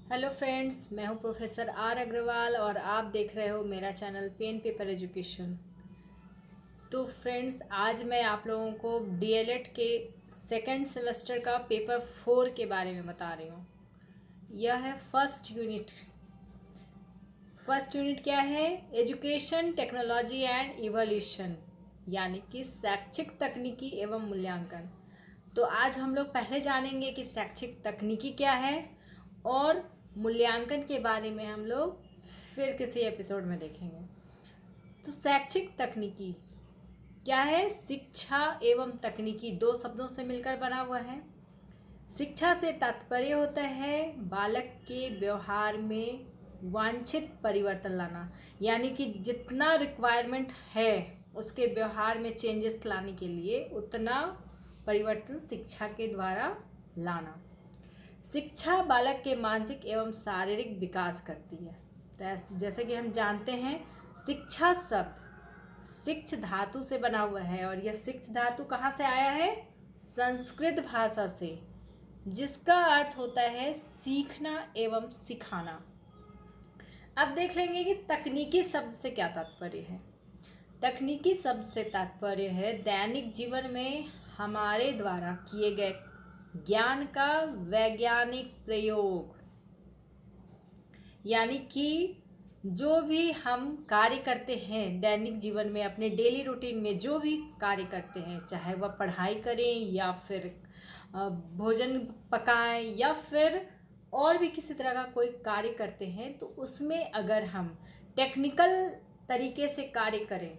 Hello friends, मैं हूं professor are Agarwal और आप देख रहे हो मेरा चैनल पेन पेपर एजुकेशन। तो फ्रेंड्स, आज मैं आप लोगों को डीएलएड के सेकंड सेमेस्टर का पेपर 4 के बारे में बता रही हूँ। यह है फर्स्ट यूनिट। फर्स्ट यूनिट क्या है? एजुकेशन टेक्नोलॉजी एंड इवोल्यूशन, यानी कि शैक्षिक तकनीकी एवं मूल्यांकन। तो आज हम लोग पहले जानेंगे कि शैक्षिक तकनीकी क्या है और मूल्यांकन के बारे में हम लोग फिर किसी एपिसोड में देखेंगे। तो शैक्षिक तकनीकी क्या है? शिक्षा एवं तकनीकी दो शब्दों से मिलकर बना हुआ है। शिक्षा से तात्पर्य होता है बालक के व्यवहार में वांछित परिवर्तन लाना, यानी कि जितना रिक्वायरमेंट है उसके व्यवहार में चेंजेस लाने के लिए उतना परिवर्तन शिक्षा के द्वारा लाना। शिक्षा बालक के मानसिक एवं शारीरिक विकास करती है। तो जैसे कि हम जानते हैं, शिक्षा शब्द शिक्ष धातु से बना हुआ है और यह शिक्ष धातु कहाँ से आया है? संस्कृत भाषा से, जिसका अर्थ होता है सीखना एवं सिखाना। अब देख लेंगे कि तकनीकी शब्द से क्या तात्पर्य है। तकनीकी शब्द से तात्पर्य है दैनिक जीवन में हमारे द्वारा किए गए ज्ञान का वैज्ञानिक प्रयोग, यानी कि जो भी हम कार्य करते हैं दैनिक जीवन में, अपने डेली रूटीन में जो भी कार्य करते हैं, चाहे वह पढ़ाई करें या फिर भोजन पकाएं या फिर और भी किसी तरह का कोई कार्य करते हैं, तो उसमें अगर हम टेक्निकल तरीके से कार्य करें,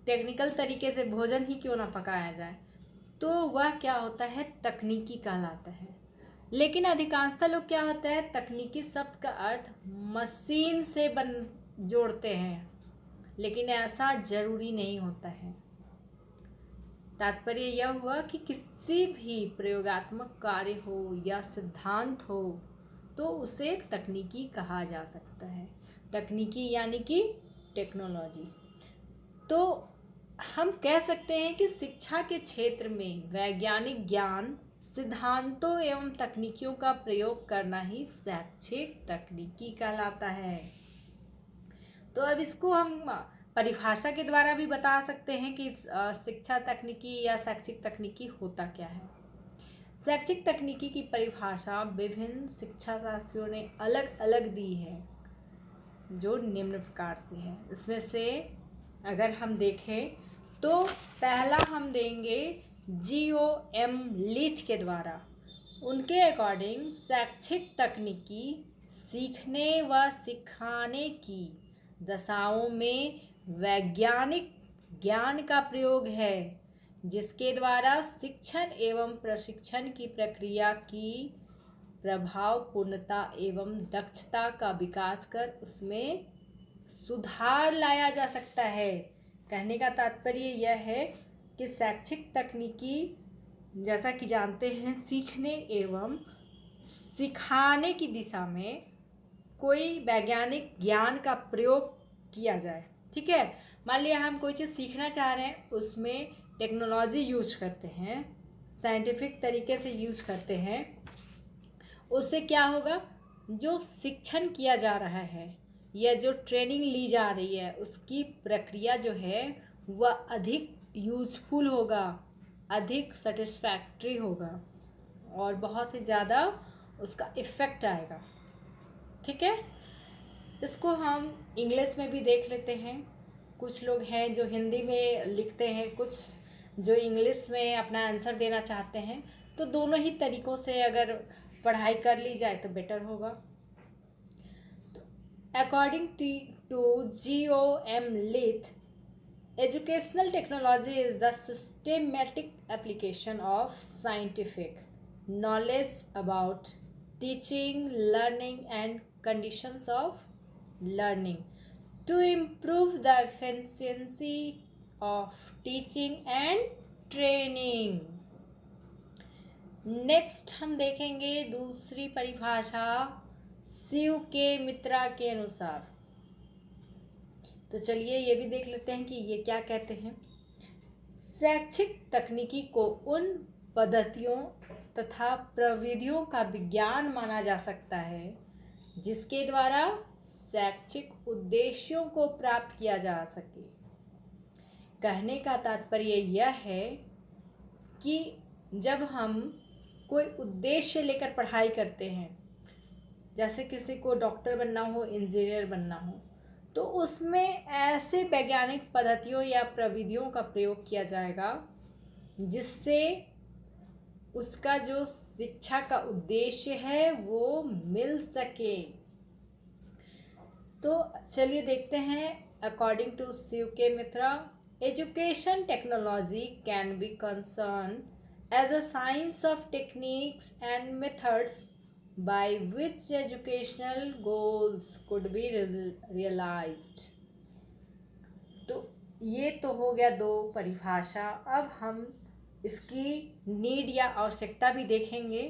टेक्निकल तरीके से भोजन ही क्यों ना पकाया जाए, तो वह क्या होता है? तकनीकी कहलाता है। लेकिन अधिकांशतः लोग क्या होता है, तकनीकी शब्द का अर्थ मशीन से जोड़ते हैं, लेकिन ऐसा जरूरी नहीं होता है। तात्पर्य यह हुआ कि किसी भी प्रयोगात्मक कार्य हो या सिद्धांत हो तो उसे तकनीकी कहा जा सकता है। तकनीकी यानी कि टेक्नोलॉजी। तो हम कह सकते हैं कि शिक्षा के क्षेत्र में वैज्ञानिक ज्ञान, सिद्धांतों एवं तकनीकियों का प्रयोग करना ही शैक्षिक तकनीकी कहलाता है। तो अब इसको हम परिभाषा के द्वारा भी बता सकते हैं कि शिक्षा तकनीकी या शैक्षिक तकनीकी होता क्या है। शैक्षिक तकनीकी की परिभाषा विभिन्न शिक्षा शास्त्रियों ने अलग अलग दी है, जो निम्न प्रकार से है। इसमें से अगर हम देखें तो पहला हम देंगे GOM लीथ के द्वारा। उनके अकॉर्डिंग शैक्षिक तकनीकी सीखने व सिखाने की दशाओं में वैज्ञानिक ज्ञान का प्रयोग है, जिसके द्वारा शिक्षण एवं प्रशिक्षण की प्रक्रिया की प्रभावपूर्णता एवं दक्षता का विकास कर उसमें सुधार लाया जा सकता है। कहने का तात्पर्य यह है कि शैक्षिक तकनीकी, जैसा कि जानते हैं, सीखने एवं सिखाने की दिशा में कोई वैज्ञानिक ज्ञान का प्रयोग किया जाए। ठीक है, मान लिया हम कोई चीज़ सीखना चाह रहे हैं, उसमें टेक्नोलॉजी यूज करते हैं, साइंटिफिक तरीके से यूज करते हैं, उससे क्या होगा? जो शिक्षण किया जा रहा है या जो ट्रेनिंग ली जा रही है, उसकी प्रक्रिया जो है वह अधिक यूजफुल होगा, अधिक सेटिस्फैक्ट्री होगा और बहुत ही ज़्यादा उसका इफ़ेक्ट आएगा। ठीक है, इसको हम इंग्लिश में भी देख लेते हैं। कुछ लोग हैं जो हिंदी में लिखते हैं, कुछ जो इंग्लिश में अपना आंसर देना चाहते हैं। तो दोनों ही तरीक़ों से अगर पढ़ाई कर ली जाए तो बेटर होगा। According to GOM Leith, educational technology is the systematic application of scientific knowledge about teaching, learning and conditions of learning to improve the efficiency of teaching and training. Next हम देखेंगे दूसरी परिभाषा शिव के मित्रा के अनुसार। तो चलिए ये भी देख लेते हैं कि ये क्या कहते हैं। शैक्षिक तकनीकी को उन पद्धतियों तथा प्रविधियों का विज्ञान माना जा सकता है, जिसके द्वारा शैक्षिक उद्देश्यों को प्राप्त किया जा सके। कहने का तात्पर्य यह है कि जब हम कोई उद्देश्य लेकर पढ़ाई करते हैं, जैसे किसी को डॉक्टर बनना हो, इंजीनियर बनना हो, तो उसमें ऐसे वैज्ञानिक पद्धतियों या प्रविधियों का प्रयोग किया जाएगा जिससे उसका जो शिक्षा का उद्देश्य है वो मिल सके। तो चलिए देखते हैं, according to CUK Mitra, education technology can be concern as a science of techniques and methods by which educational goals could be realized। तो ये तो हो गया दो परिभाषा। अब हम इसकी नीड या आवश्यकता भी देखेंगे।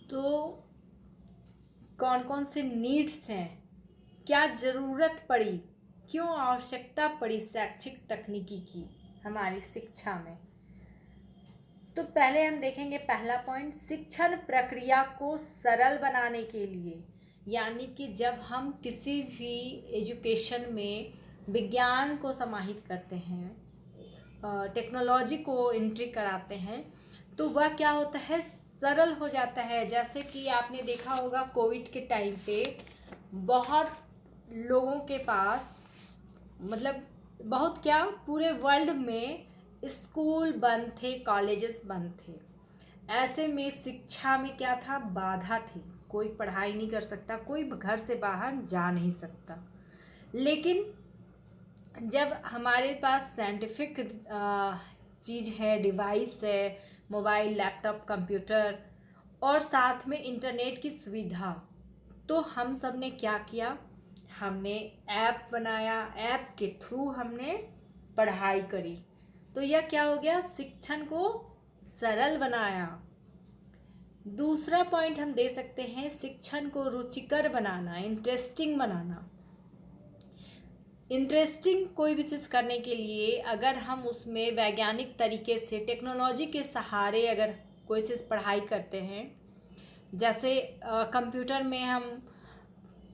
तो कौन कौन से नीड्स हैं, क्या ज़रूरत पड़ी, क्यों आवश्यकता पड़ी शैक्षिक तकनीकी की हमारी शिक्षा में। तो पहले हम देखेंगे पहला पॉइंट, शिक्षण प्रक्रिया को सरल बनाने के लिए, यानी कि जब हम किसी भी एजुकेशन में विज्ञान को समाहित करते हैं, टेक्नोलॉजी को एंट्री कराते हैं, तो वह क्या होता है, सरल हो जाता है। जैसे कि आपने देखा होगा कोविड के टाइम पे बहुत लोगों के पास, मतलब बहुत क्या, पूरे वर्ल्ड में स्कूल बंद थे, कॉलेजेस बंद थे। ऐसे में शिक्षा में क्या था, बाधा थी, कोई पढ़ाई नहीं कर सकता, कोई घर से बाहर जा नहीं सकता। लेकिन जब हमारे पास साइंटिफिक चीज़ है, डिवाइस है, मोबाइल, लैपटॉप, कंप्यूटर और साथ में इंटरनेट की सुविधा, तो हम सब ने क्या किया, हमने ऐप बनाया, ऐप के थ्रू हमने पढ़ाई करी। तो यह क्या हो गया, शिक्षण को सरल बनाया। दूसरा पॉइंट हम दे सकते हैं, शिक्षण को रुचिकर बनाना, इंटरेस्टिंग बनाना। इंटरेस्टिंग कोई भी चीज़ करने के लिए अगर हम उसमें वैज्ञानिक तरीके से टेक्नोलॉजी के सहारे अगर कोई चीज़ पढ़ाई करते हैं, जैसे कंप्यूटर में हम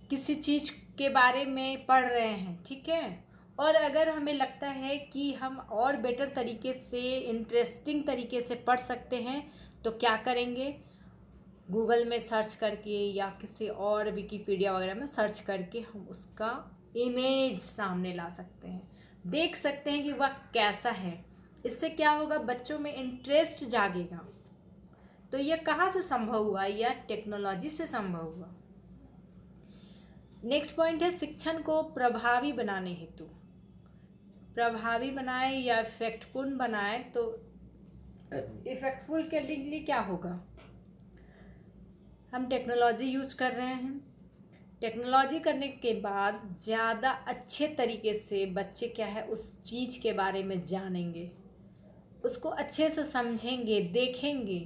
किसी चीज़ के बारे में पढ़ रहे हैं, ठीक है, और अगर हमें लगता है कि हम और बेटर तरीके से, इंटरेस्टिंग तरीके से पढ़ सकते हैं, तो क्या करेंगे, गूगल में सर्च करके या किसी और विकिपीडिया वगैरह में सर्च करके हम उसका इमेज सामने ला सकते हैं, देख सकते हैं कि वह कैसा है। इससे क्या होगा, बच्चों में इंटरेस्ट जागेगा। तो यह कहाँ से संभव हुआ, यह टेक्नोलॉजी से संभव हुआ। नेक्स्ट पॉइंट है, शिक्षण को प्रभावी बनाने हेतु, प्रभावी बनाए या इफेक्टफुल बनाए। तो इफेक्टफुल के लिए क्या होगा, हम टेक्नोलॉजी यूज कर रहे हैं, टेक्नोलॉजी करने के बाद ज़्यादा अच्छे तरीके से बच्चे क्या है उस चीज़ के बारे में जानेंगे, उसको अच्छे से समझेंगे, देखेंगे,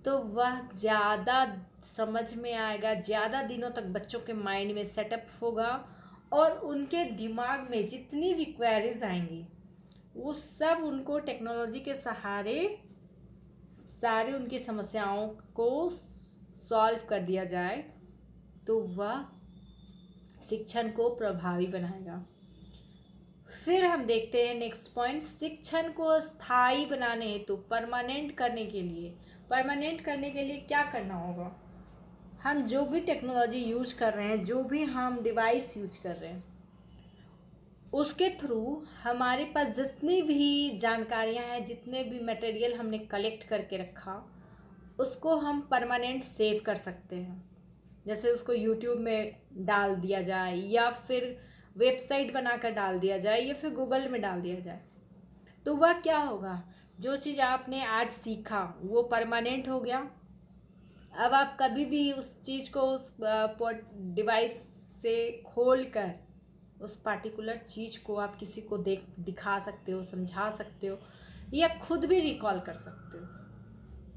तो वह ज़्यादा समझ में आएगा, ज़्यादा दिनों तक बच्चों के माइंड में सेटअप होगा और उनके दिमाग में जितनी भी क्वेरीज आएंगी वो सब उनको टेक्नोलॉजी के सहारे सारे उनकी समस्याओं को सॉल्व कर दिया जाए, तो वह शिक्षण को प्रभावी बनाएगा। फिर हम देखते हैं नेक्स्ट पॉइंट, शिक्षण को स्थायी बनाने हेतु, परमानेंट करने के लिए, परमानेंट करने के लिए क्या करना होगा, हम जो भी टेक्नोलॉजी यूज कर रहे हैं, जो भी हम डिवाइस यूज कर रहे हैं, उसके थ्रू हमारे पास जितनी भी जानकारियां हैं, जितने भी मटेरियल हमने कलेक्ट करके रखा, उसको हम परमानेंट सेव कर सकते हैं। जैसे उसको यूट्यूब में डाल दिया जाए या फिर वेबसाइट बनाकर डाल दिया जाए या फिर गूगल में डाल दिया जाए, तो वह क्या होगा, जो चीज़ आपने आज सीखा वो परमानेंट हो गया। अब आप कभी भी उस चीज़ को उस डिवाइस से खोल कर उस पार्टिकुलर चीज़ को आप किसी को दिखा सकते हो, समझा सकते हो या खुद भी रिकॉल कर सकते हो।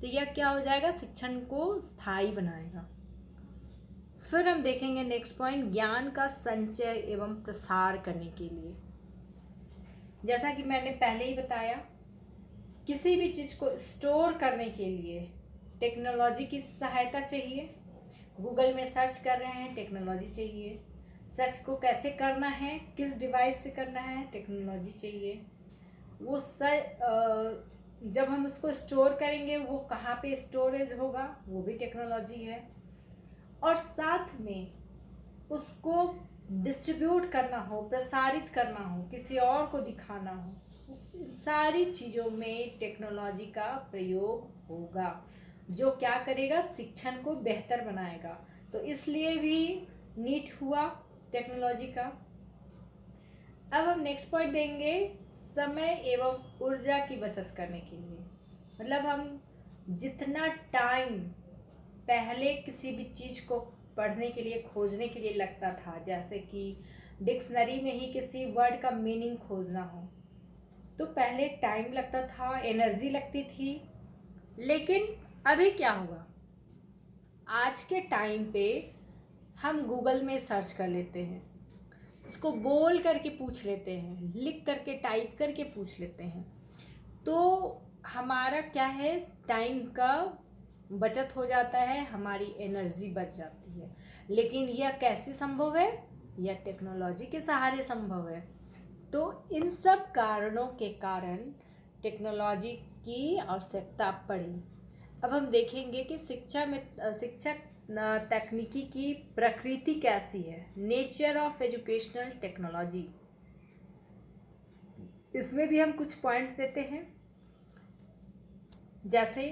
तो यह क्या हो जाएगा, शिक्षण को स्थायी बनाएगा। फिर हम देखेंगे नेक्स्ट पॉइंट, ज्ञान का संचय एवं प्रसार करने के लिए, जैसा कि मैंने पहले ही बताया किसी भी चीज़ को स्टोर करने के लिए टेक्नोलॉजी की सहायता चाहिए। गूगल में सर्च कर रहे हैं, टेक्नोलॉजी चाहिए। सर्च को कैसे करना है, किस डिवाइस से करना है, टेक्नोलॉजी चाहिए। वो जब हम उसको स्टोर करेंगे वो कहाँ पे स्टोरेज होगा, वो भी टेक्नोलॉजी है। और साथ में उसको डिस्ट्रीब्यूट करना हो, प्रसारित करना हो, किसी और को दिखाना हो, उस सारी चीज़ों में टेक्नोलॉजी का प्रयोग होगा, जो क्या करेगा, शिक्षण को बेहतर बनाएगा। तो इसलिए भी नीट हुआ टेक्नोलॉजी का। अब हम नेक्स्ट पॉइंट देंगे समय एवं ऊर्जा की बचत करने के लिए। मतलब हम जितना टाइम पहले किसी भी चीज़ को पढ़ने के लिए, खोजने के लिए लगता था, जैसे कि डिक्शनरी में ही किसी वर्ड का मीनिंग खोजना हो, तो पहले टाइम लगता था, एनर्जी लगती थी। लेकिन अभी क्या हुआ, आज के टाइम पे हम गूगल में सर्च कर लेते हैं, उसको बोल करके पूछ लेते हैं, लिख करके टाइप करके पूछ लेते हैं। तो हमारा क्या है, टाइम का बचत हो जाता है, हमारी एनर्जी बच जाती है। लेकिन यह कैसे संभव है, यह टेक्नोलॉजी के सहारे संभव है। तो इन सब कारणों के कारण टेक्नोलॉजी की आवश्यकता पड़ी। अब हम देखेंगे कि शिक्षा तकनीकी की प्रकृति कैसी है, नेचर ऑफ एजुकेशनल टेक्नोलॉजी। इसमें भी हम कुछ पॉइंट्स देते हैं, जैसे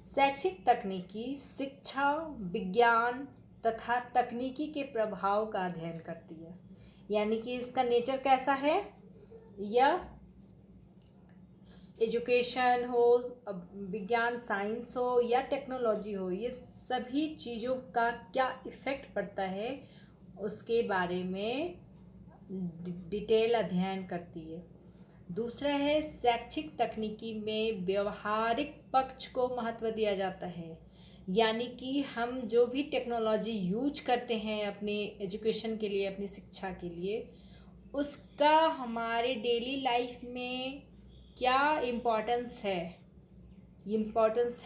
शैक्षिक तकनीकी शिक्षा, विज्ञान तथा तकनीकी के प्रभाव का अध्ययन करती है। यानी कि इसका नेचर कैसा है, यह एजुकेशन हो, विज्ञान साइंस हो या टेक्नोलॉजी हो, ये सभी चीज़ों का क्या इफ़ेक्ट पड़ता है उसके बारे में डिटेल अध्ययन करती है। दूसरा है, शैक्षिक तकनीकी में व्यवहारिक पक्ष को महत्व दिया जाता है। यानी कि हम जो भी टेक्नोलॉजी यूज करते हैं अपने एजुकेशन के लिए, अपनी शिक्षा के लिए, उसका हमारे डेली लाइफ में क्या इम्पोर्टेंस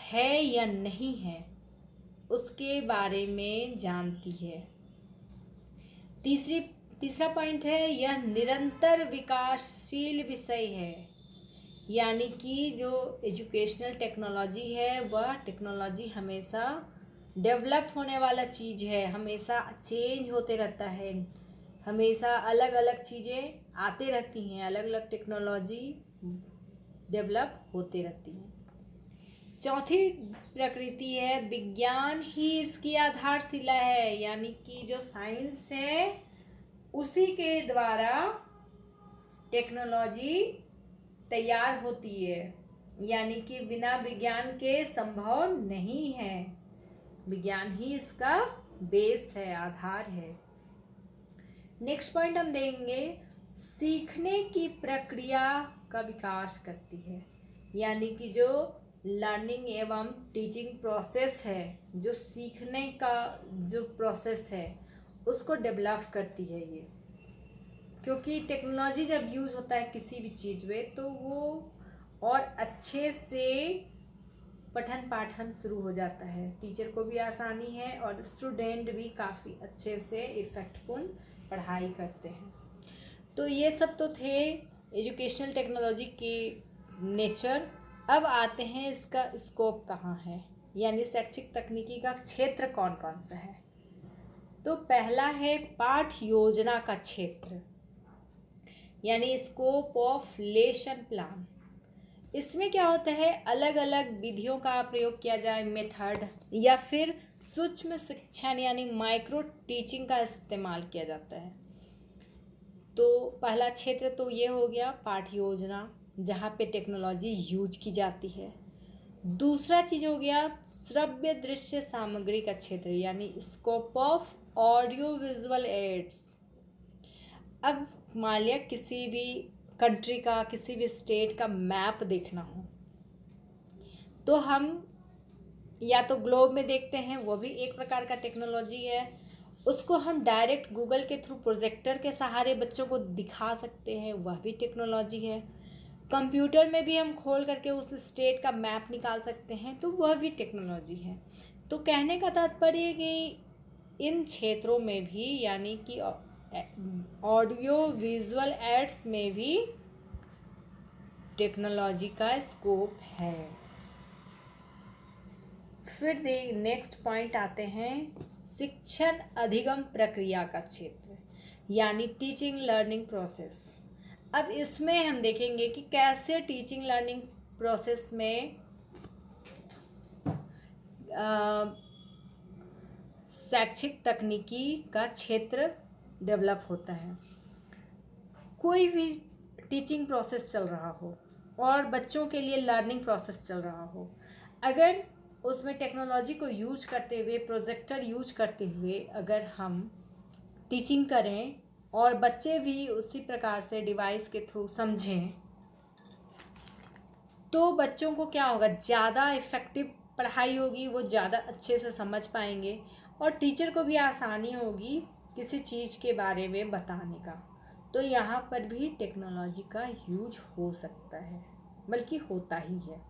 है या नहीं है, उसके बारे में जानती है। तीसरा पॉइंट है, यह निरंतर विकासशील विषय है। यानी कि जो एजुकेशनल टेक्नोलॉजी है, वह टेक्नोलॉजी हमेशा डेवलप होने वाला चीज़ है, हमेशा चेंज होते रहता है, हमेशा अलग अलग चीज़ें आते रहती हैं, अलग अलग टेक्नोलॉजी डेवलप होते रहती हैं। चौथी प्रकृति है, विज्ञान ही इसकी आधारशिला है। यानी कि जो साइंस है उसी के द्वारा टेक्नोलॉजी तैयार होती है। यानी कि बिना विज्ञान के संभव नहीं है, विज्ञान ही इसका बेस है, आधार है। नेक्स्ट पॉइंट हम देंगे, सीखने की प्रक्रिया का विकास करती है। यानी कि जो लर्निंग एवं टीचिंग प्रोसेस है, जो सीखने का जो प्रोसेस है उसको डेवलप करती है ये। क्योंकि टेक्नोलॉजी जब यूज़ होता है किसी भी चीज़ में, तो वो और अच्छे से पठन पाठन शुरू हो जाता है, टीचर को भी आसानी है और स्टूडेंट भी काफ़ी अच्छे से इफ़ेक्टफुल पढ़ाई करते हैं। तो ये सब तो थे एजुकेशनल टेक्नोलॉजी के नेचर। अब आते हैं इसका स्कोप कहाँ है, यानी शैक्षिक तकनीकी का क्षेत्र कौन कौन सा है। तो पहला है पाठ योजना का क्षेत्र, यानी स्कोप ऑफ लेसन प्लान। इसमें क्या होता है, अलग अलग विधियों का प्रयोग किया जाए, मेथड, या फिर सूक्ष्म शिक्षण यानी माइक्रो टीचिंग का इस्तेमाल किया जाता है। तो पहला क्षेत्र तो ये हो गया पाठ योजना, जहाँ पे टेक्नोलॉजी यूज की जाती है। दूसरा चीज़ हो गया श्रव्य दृश्य सामग्री का क्षेत्र, यानी scope of audio visual aids. अब मान लिया किसी भी कंट्री का, किसी भी स्टेट का मैप देखना हो तो हम या तो ग्लोब में देखते हैं, वो भी एक प्रकार का टेक्नोलॉजी है। उसको हम डायरेक्ट गूगल के थ्रू प्रोजेक्टर के सहारे बच्चों को दिखा सकते हैं, वह भी टेक्नोलॉजी है। कंप्यूटर में भी हम खोल करके उस स्टेट का मैप निकाल सकते हैं, तो वह भी टेक्नोलॉजी है। तो कहने का तात्पर्य कि इन क्षेत्रों में भी, यानी कि ऑडियो विजुअल एड्स में भी टेक्नोलॉजी का स्कोप है। फिर नेक्स्ट पॉइंट आते हैं शिक्षण अधिगम प्रक्रिया का क्षेत्र, यानी टीचिंग लर्निंग प्रोसेस। अब इसमें हम देखेंगे कि कैसे टीचिंग लर्निंग प्रोसेस में शैक्षिक तकनीकी का क्षेत्र डेवलप होता है। कोई भी टीचिंग प्रोसेस चल रहा हो और बच्चों के लिए लर्निंग प्रोसेस चल रहा हो, अगर उसमें टेक्नोलॉजी को यूज करते हुए, प्रोजेक्टर यूज करते हुए अगर हम टीचिंग करें और बच्चे भी उसी प्रकार से डिवाइस के थ्रू समझें, तो बच्चों को क्या होगा, ज़्यादा इफ़ेक्टिव पढ़ाई होगी, वो ज़्यादा अच्छे से समझ पाएंगे और टीचर को भी आसानी होगी किसी चीज़ के बारे में बताने का। तो यहाँ पर भी टेक्नोलॉजी का यूज हो सकता है, बल्कि होता ही है।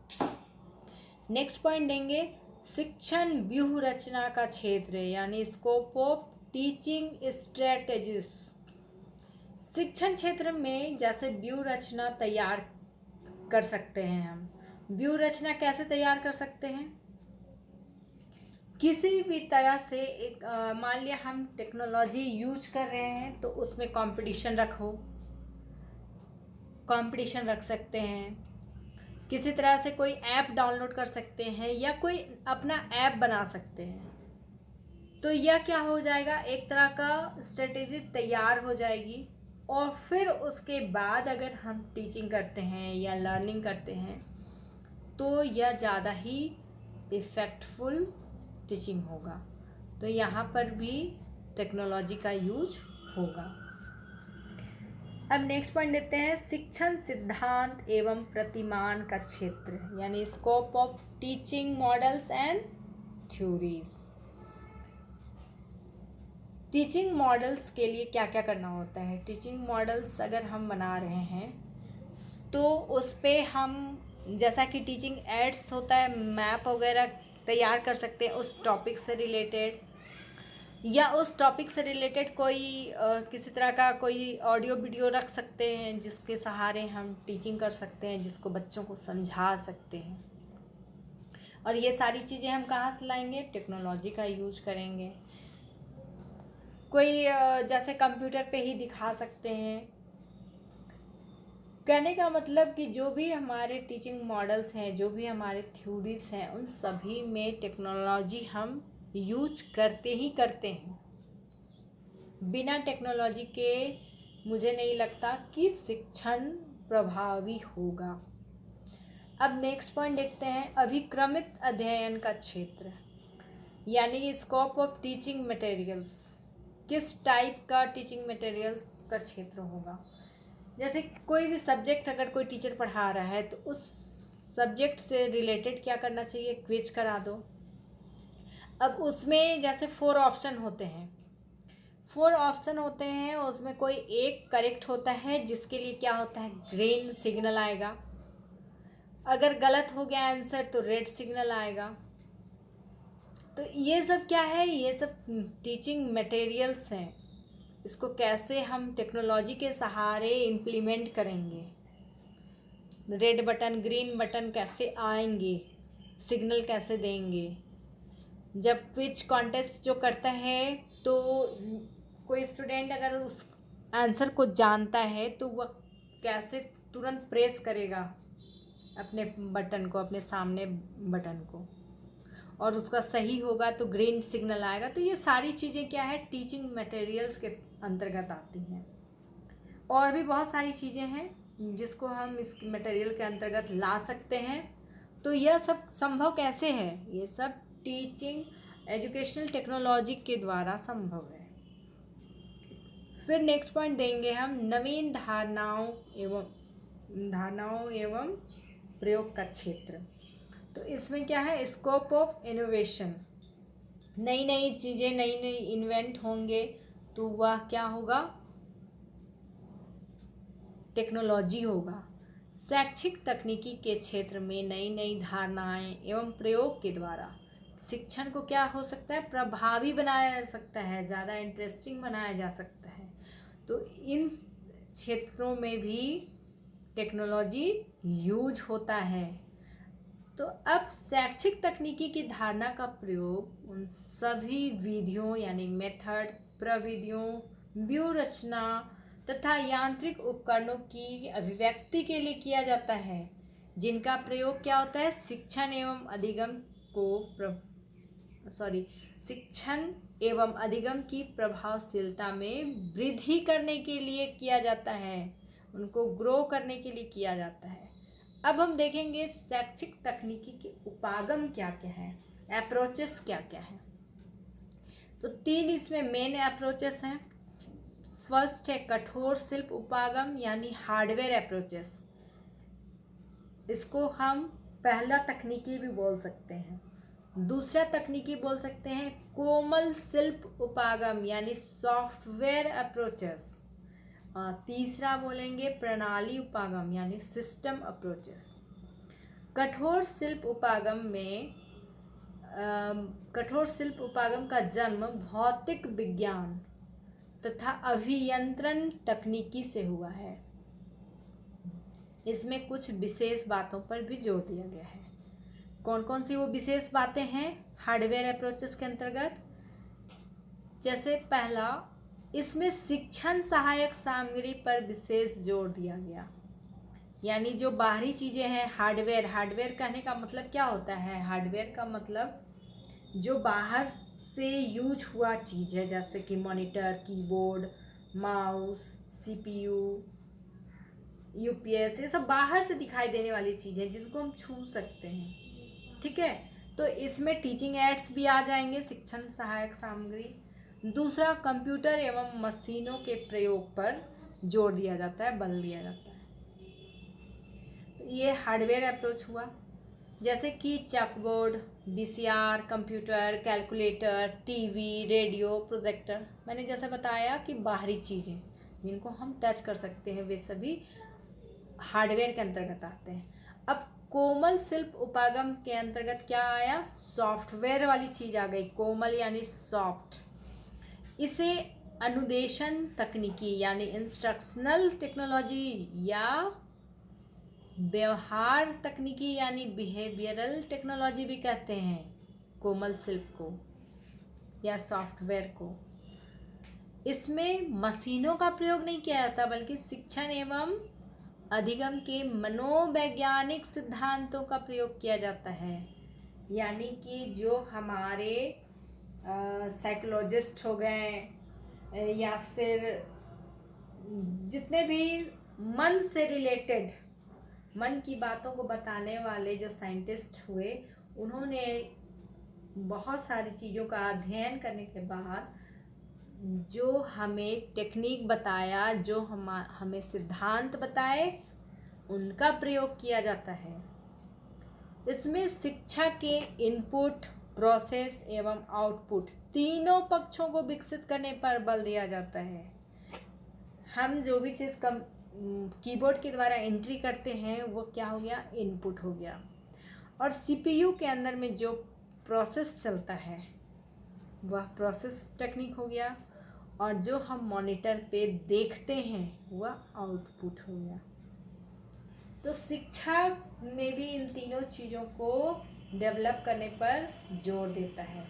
नेक्स्ट पॉइंट देंगे शिक्षण व्यूह रचना का क्षेत्र, यानी स्कोप ऑफ टीचिंग स्ट्रेटेजीज। शिक्षण क्षेत्र में जैसे व्यूह रचना तैयार कर सकते हैं हम। व्यूह रचना कैसे तैयार कर सकते हैं? किसी भी तरह से एक मान लिया हम टेक्नोलॉजी यूज कर रहे हैं तो उसमें कंपटीशन रख सकते हैं। किसी तरह से कोई ऐप डाउनलोड कर सकते हैं या कोई अपना ऐप बना सकते हैं। तो यह क्या हो जाएगा, एक तरह का स्ट्रेटेजी तैयार हो जाएगी। और फिर उसके बाद अगर हम टीचिंग करते हैं या लर्निंग करते हैं तो यह ज़्यादा ही इफ़ेक्टफुल टीचिंग होगा। तो यहाँ पर भी टेक्नोलॉजी का यूज होगा। अब नेक्स्ट पॉइंट देते हैं शिक्षण सिद्धांत एवं प्रतिमान का क्षेत्र, यानी scope of teaching models and theories. Teaching models के लिए क्या क्या करना होता है? टीचिंग मॉडल्स अगर हम बना रहे हैं तो उस पर हम, जैसा कि टीचिंग एड्स होता है, मैप वगैरह तैयार कर सकते हैं उस टॉपिक से रिलेटेड, या उस टॉपिक से रिलेटेड कोई किसी तरह का कोई ऑडियो वीडियो रख सकते हैं जिसके सहारे हम टीचिंग कर सकते हैं, जिसको बच्चों को समझा सकते हैं। और ये सारी चीज़ें हम कहाँ से लाएंगे? टेक्नोलॉजी का यूज करेंगे। कोई जैसे कंप्यूटर पे ही दिखा सकते हैं। कहने का मतलब कि जो भी हमारे टीचिंग मॉडल्स हैं, जो भी हमारे थ्योरीज हैं, उन सभी में टेक्नोलॉजी हम यूज करते ही करते हैं। बिना टेक्नोलॉजी के मुझे नहीं लगता कि शिक्षण प्रभावी होगा। अब नेक्स्ट पॉइंट देखते हैं अभिक्रमित अध्ययन का क्षेत्र, यानी स्कोप ऑफ टीचिंग मटेरियल्स। किस टाइप का टीचिंग मटेरियल्स का क्षेत्र होगा? जैसे कोई भी सब्जेक्ट अगर कोई टीचर पढ़ा रहा है तो उस सब्जेक्ट से रिलेटेड क्या करना चाहिए? क्विज करा दो। अब उसमें जैसे 4 ऑप्शन होते हैं, उसमें कोई एक करेक्ट होता है, जिसके लिए क्या होता है? ग्रीन सिग्नल आएगा। अगर गलत हो गया आंसर तो रेड सिग्नल आएगा। तो ये सब क्या है? ये सब टीचिंग मटेरियल्स हैं। इसको कैसे हम टेक्नोलॉजी के सहारे इम्प्लीमेंट करेंगे? रेड बटन, ग्रीन बटन कैसे आएंगे? सिग्नल कैसे देंगे? जब क्विज कॉन्टेस्ट जो करता है तो कोई स्टूडेंट अगर उस आंसर को जानता है तो वह कैसे तुरंत प्रेस करेगा अपने बटन को, अपने सामने बटन को, और उसका सही होगा तो ग्रीन सिग्नल आएगा। तो ये सारी चीज़ें क्या है? टीचिंग मटेरियल्स के अंतर्गत आती हैं। और भी बहुत सारी चीज़ें हैं जिसको हम इस मटेरियल के अंतर्गत ला सकते हैं। तो यह सब संभव कैसे है? ये सब टीचिंग एजुकेशनल टेक्नोलॉजी के द्वारा संभव है। फिर नेक्स्ट पॉइंट देंगे हम नवीन धारणाओं एवं धारणाओं एवं प्रयोग का क्षेत्र। तो इसमें क्या है, स्कोप ऑफ इनोवेशन, नई नई चीज़ें नई नई इन्वेंट होंगे तो वह क्या होगा, टेक्नोलॉजी होगा। शैक्षिक तकनीकी के क्षेत्र में नई नई धारणाएं एवं प्रयोग के द्वारा शिक्षण को क्या हो सकता है, प्रभावी बनाया जा सकता है, ज़्यादा इंटरेस्टिंग बनाया जा सकता है। तो इन क्षेत्रों में भी टेक्नोलॉजी यूज होता है। तो अब शैक्षिक तकनीकी की धारणा का प्रयोग उन सभी विधियों यानी मेथड, प्रविधियों, व्यूह रचना तथा यांत्रिक उपकरणों की अभिव्यक्ति के लिए किया जाता है, जिनका प्रयोग क्या होता है, शिक्षण एवं अधिगम की प्रभावशीलता में वृद्धि करने के लिए किया जाता है, उनको ग्रो करने के लिए किया जाता है। अब हम देखेंगे शैक्षिक तकनीकी के उपागम क्या क्या है, अप्रोचेस क्या क्या है। तो 3 इसमें मेन अप्रोचेस हैं। फर्स्ट है कठोर शिल्प उपागम यानी हार्डवेयर अप्रोचेस, इसको हम पहला तकनीकी भी बोल सकते हैं। दूसरा तकनीकी बोल सकते हैं कोमल शिल्प उपागम यानी सॉफ्टवेयर अप्रोचेस, और तीसरा बोलेंगे प्रणाली उपागम यानी सिस्टम अप्रोचेस। कठोर शिल्प उपागम का जन्म भौतिक विज्ञान तथा अभियंत्रण तकनीकी से हुआ है। इसमें कुछ विशेष बातों पर भी जोर दिया गया है। कौन कौन सी वो विशेष बातें हैं हार्डवेयर अप्रोचेस के अंतर्गत, जैसे पहला, इसमें शिक्षण सहायक सामग्री पर विशेष जोर दिया गया, यानी जो बाहरी चीज़ें हैं हार्डवेयर कहने का मतलब क्या होता है, हार्डवेयर का मतलब जो बाहर से यूज हुआ चीज़ है, जैसे कि monitor, keyboard, mouse, CPU, UPS, ये सब बाहर से दिखाई देने वाली चीज़ें जिसको हम छू सकते हैं, ठीक है। तो इसमें टीचिंग एड्स भी आ जाएंगे, शिक्षण सहायक सामग्री। दूसरा, कंप्यूटर एवं मशीनों के प्रयोग पर जोर दिया जाता है, बल दिया जाता है। तो ये हार्डवेयर अप्रोच हुआ, जैसे कि chalkboard, VCR, computer, calculator, TV, radio, projector. मैंने जैसे बताया कि बाहरी चीज़ें जिनको हम टच कर सकते हैं वे सभी हार्डवेयर के अंतर्गत आते हैं। अब कोमल शिल्प उपागम के अंतर्गत क्या आया, सॉफ्टवेयर वाली चीज़ आ गई, कोमल यानी सॉफ्ट। इसे अनुदेशन तकनीकी यानी इंस्ट्रक्शनल टेक्नोलॉजी या व्यवहार तकनीकी यानी बिहेवियरल टेक्नोलॉजी भी कहते हैं, कोमल शिल्प को या सॉफ्टवेयर को। इसमें मशीनों का प्रयोग नहीं किया जाता बल्कि शिक्षण एवं अधिगम के मनोवैज्ञानिक सिद्धांतों का प्रयोग किया जाता है, यानी कि जो हमारे साइकोलॉजिस्ट हो गए या फिर जितने भी मन से रिलेटेड, मन की बातों को बताने वाले जो साइंटिस्ट हुए, उन्होंने बहुत सारी चीज़ों का अध्ययन करने के बाद जो हमें टेक्निक बताया, जो हमें सिद्धांत बताए, उनका प्रयोग किया जाता है। इसमें शिक्षा के इनपुट, प्रोसेस एवं आउटपुट तीनों पक्षों को विकसित करने पर बल दिया जाता है। हम जो भी चीज़ कीबोर्ड के द्वारा एंट्री करते हैं वो क्या हो गया, इनपुट हो गया, और सीपीयू के अंदर में जो प्रोसेस चलता है वह प्रोसेस टेक्निक हो गया, और जो हम मॉनिटर पे देखते हैं वह आउटपुट हो गया। तो शिक्षा में भी इन तीनों चीज़ों को डेवलप करने पर जोर देता है।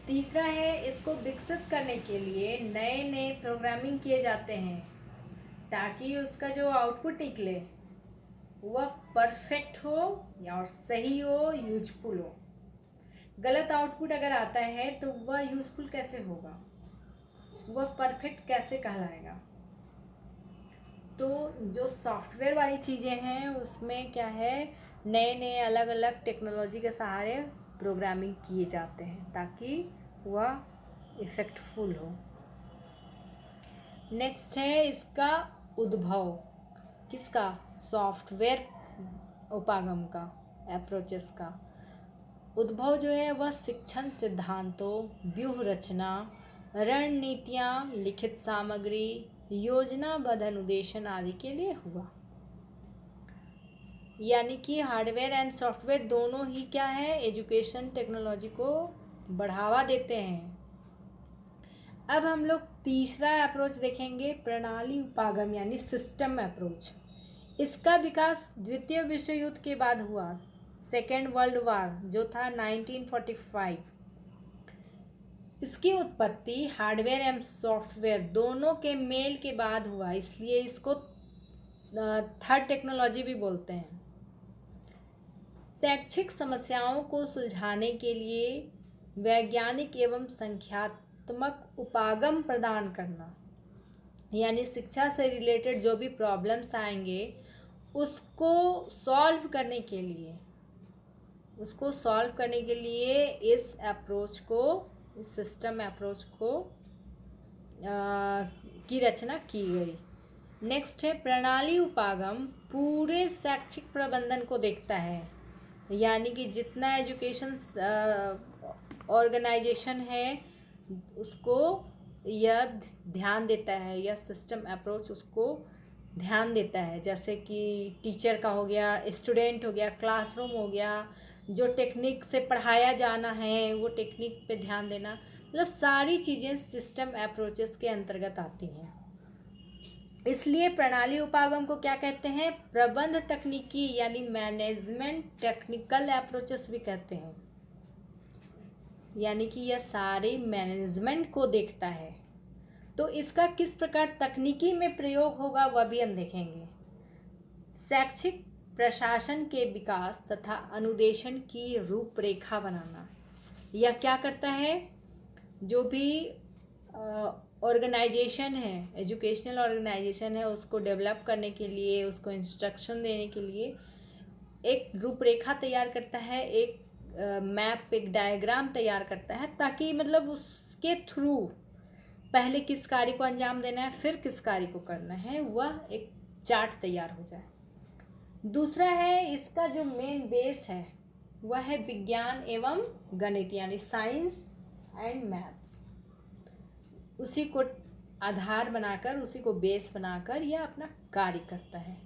तीसरा है, इसको विकसित करने के लिए नए नए प्रोग्रामिंग किए जाते हैं ताकि उसका जो आउटपुट निकले वह परफेक्ट हो या और सही हो, यूजफुल हो। गलत आउटपुट अगर आता है तो वह यूजफुल कैसे होगा, वह परफेक्ट कैसे कहलाएगा। तो जो सॉफ्टवेयर वाली चीज़ें हैं उसमें क्या है, नए नए अलग अलग टेक्नोलॉजी के सहारे प्रोग्रामिंग किए जाते हैं ताकि वह इफ़ेक्टफुल हो। नेक्स्ट है इसका उद्भव, किसका, सॉफ्टवेयर उपागम का, अप्रोचेस का उद्भव जो है वह शिक्षण सिद्धांतों, व्यूह रचना, रणनीतियाँ, लिखित सामग्री, योजनाबद्ध अनुदेशन आदि के लिए हुआ। यानी कि हार्डवेयर एंड सॉफ्टवेयर दोनों ही क्या है, एजुकेशन टेक्नोलॉजी को बढ़ावा देते हैं। अब हम लोग तीसरा अप्रोच देखेंगे, प्रणाली उपागम यानी सिस्टम अप्रोच। इसका विकास द्वितीय विश्व युद्ध के बाद हुआ, सेकेंड वर्ल्ड वार जो था 1945। इसकी उत्पत्ति हार्डवेयर एवं सॉफ्टवेयर दोनों के मेल के बाद हुआ, इसलिए इसको थर्ड टेक्नोलॉजी भी बोलते हैं। शैक्षिक समस्याओं को सुलझाने के लिए वैज्ञानिक एवं संख्यात्मक उपागम प्रदान करना, यानी शिक्षा से रिलेटेड जो भी प्रॉब्लम्स आएंगे उसको सॉल्व करने के लिए इस अप्रोच को, इस सिस्टम अप्रोच को की रचना की गई। नेक्स्ट है प्रणाली उपागम, पूरे शैक्षिक प्रबंधन को देखता है, यानी कि जितना एजुकेशन ऑर्गेनाइजेशन है उसको यह ध्यान देता है, यह सिस्टम अप्रोच उसको ध्यान देता है। जैसे कि टीचर का हो गया, स्टूडेंट हो गया, क्लासरूम हो गया, जो टेक्निक से पढ़ाया जाना है वो टेक्निक पे ध्यान देना, मतलब सारी चीज़ें सिस्टम अप्रोचेस के अंतर्गत आती हैं। इसलिए प्रणाली उपागम को क्या कहते हैं, प्रबंध तकनीकी यानी मैनेजमेंट टेक्निकल अप्रोचेस भी कहते हैं। यानी कि यह सारे मैनेजमेंट को देखता है। तो इसका किस प्रकार तकनीकी में प्रयोग होगा वह भी हम देखेंगे। शैक्षिक प्रशासन के विकास तथा अनुदेशन की रूपरेखा बनाना, यह क्या करता है, जो भी ऑर्गेनाइजेशन है, एजुकेशनल ऑर्गेनाइजेशन है, उसको डेवलप करने के लिए, उसको इंस्ट्रक्शन देने के लिए एक रूपरेखा तैयार करता है, एक मैप, एक डायग्राम तैयार करता है, ताकि मतलब उसके थ्रू पहले किस कार्य को अंजाम देना है, फिर किस कार्य को करना है, वह एक चार्ट तैयार हो जाए। दूसरा है, इसका जो मेन बेस है वह है विज्ञान एवं गणित, यानी साइंस एंड मैथ्स। उसी को आधार बनाकर, उसी को बेस बनाकर यह अपना कार्य करता है।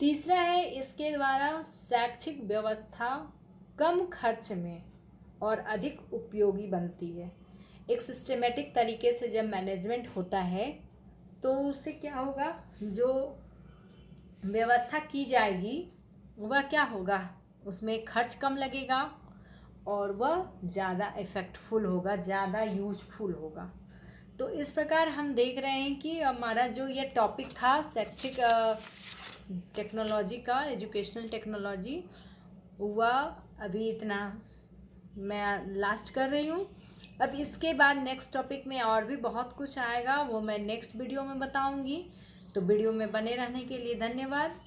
तीसरा है, इसके द्वारा शैक्षिक व्यवस्था कम खर्च में और अधिक उपयोगी बनती है। एक सिस्टमेटिक तरीके से जब मैनेजमेंट होता है तो उससे क्या होगा, जो व्यवस्था की जाएगी वह क्या होगा, उसमें खर्च कम लगेगा और वह ज़्यादा इफ़ेक्टफुल होगा, ज़्यादा यूजफुल होगा। तो इस प्रकार हम देख रहे हैं कि हमारा जो ये टॉपिक था शैक्षिक टेक्नोलॉजी का, एजुकेशनल टेक्नोलॉजी, वह अभी इतना मैं लास्ट कर रही हूँ। अब इसके बाद नेक्स्ट टॉपिक में और भी बहुत कुछ आएगा, वो मैं नेक्स्ट वीडियो में बताऊँगी। तो वीडियो में बने रहने के लिए धन्यवाद।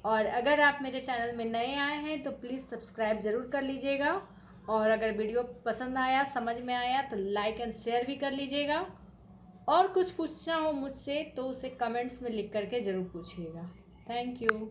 और अगर आप मेरे चैनल में नए आए हैं तो प्लीज़ सब्सक्राइब ज़रूर कर लीजिएगा, और अगर वीडियो पसंद आया, समझ में आया तो लाइक एंड शेयर भी कर लीजिएगा। और कुछ पूछना हो मुझसे तो उसे कमेंट्स में लिख करके ज़रूर पूछिएगा। Thank you.